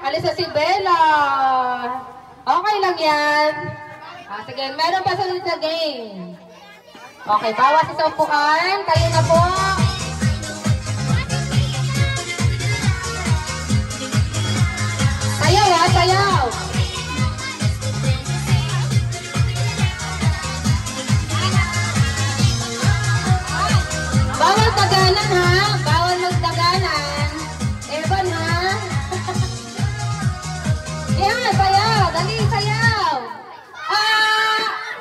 Alisa si Bella. Okay lang yan. Sige, meron pa sa game. Okay, bawas sa upuan. Kayo na po. Sayaw ha, sayaw. Bawal daganan ha. Bawal magdaganan. Evan ha. Yan, sayaw. Dali, sayaw.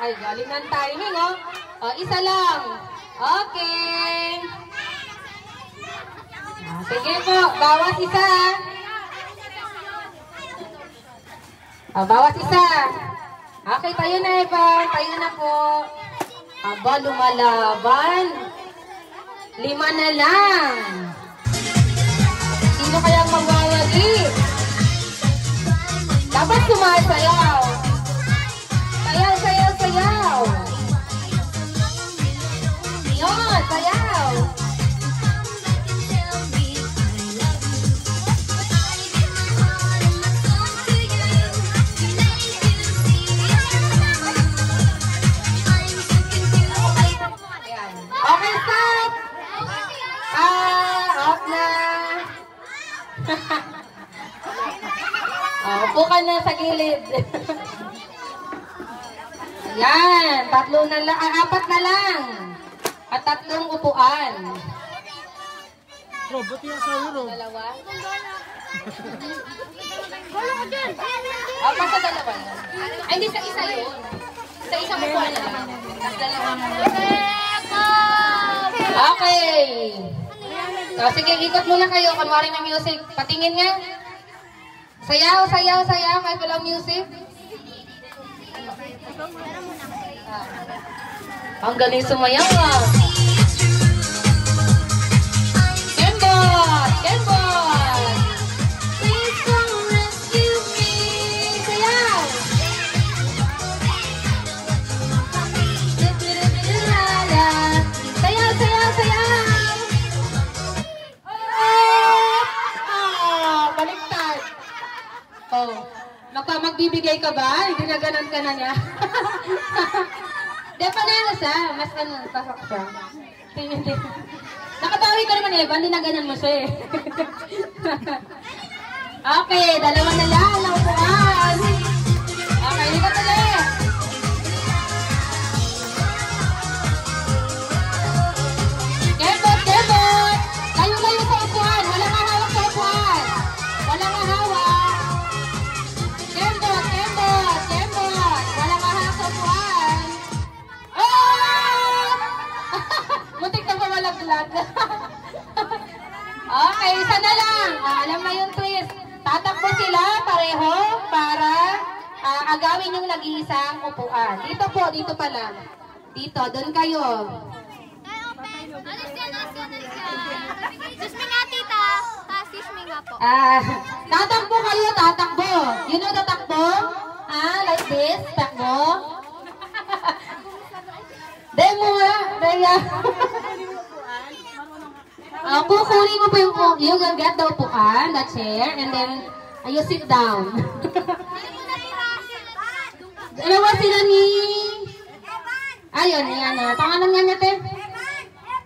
Ay, galing ng timing oh. Isa lang. Okay. Sige po, bawas isa. Bawas isa. Okay, tayo na Evan. Tayo na po. Aba, lumalaban. 5 na lang. Sino kayang magwawagi? Dapat sumasayaw. Sayaw, sayaw, sayaw. Yun, sayaw. Okay, stop. Off na. Upo ka na sa gilid. Yan, 3 na lang, 4 na lang. At 3 upuan. Rob, ba't yung asawa, Rob? 2? Basta 2 na. Ay, hindi sa isa yun. Sa isang upuan na lang. Tapos 2. Okay. Sige, ikot muna kayo. Kunwari ng music. Patingin nga. Sayaw, sayaw, sayaw. Kahit walang music. Ang galing sumayaw ah. Kembot! Kembot! Please come rescue me! Sayaw! Sayaw, sayaw, sayaw! Baliktad! Magbibigay ka ba? Hindi na ganon ka na niya. Di pa na siya. Mas pasok siya. Nakabawi ka naman Evan, hindi na ganon mo siya eh. Okay, 2 na lang. Naupuan. Okay, hindi ka tuloy. Kembot, kembot. Layo-layo sa upuan. Walang hawak sa upuan. Walang hawak. Kembot, kembot, kembot. Walang hawak sa upuan. Oh! Muntik na pamalaglag. Okay, isa na lang. Alam na yung twist. Tatakbo sila pareho para agawin yung nag-iisang upuan. Dito po, dito pa lang. Dito, doon kayo. Alis yan. Excuse me nga, tita. Excuse me nga po. Tatakbo kayo, tatakbo. You know tatakbo? Like this, takbo. Demo nga, Rhea. Kukunin mo po yung, you will get the upuan, the chair, and then you sit down. Dalawa sila ni... Ayun, yan. Pangalan nga niya, te?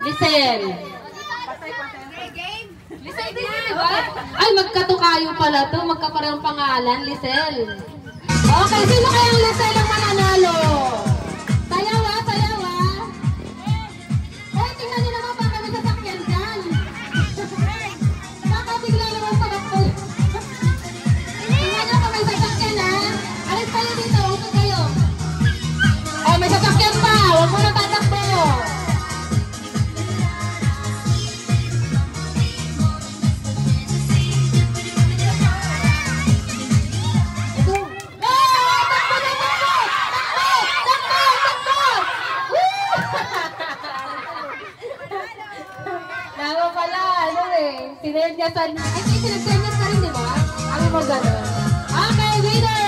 Lisel. Lisel din yun, diba? Ay, magkatukayo pala to. Magkaparehong pangalan, Lisel. Okay, sino kayang Lisel ang mananalo? Sayaw ah, sayaw ah. Hoy, tingnan niyo naman pa kami sasakyan dyan. Baka bigla naman palakpo. Tingnan niyo pa may sasakyan ah. Alis kayo dito, usap kayo. Oh, may sasakyan pa. Huwag mo na tatakbo. Sinenyasan. Ay, sinenyasan ka rin, di ba? Ano mo gano'n? Okay, winner!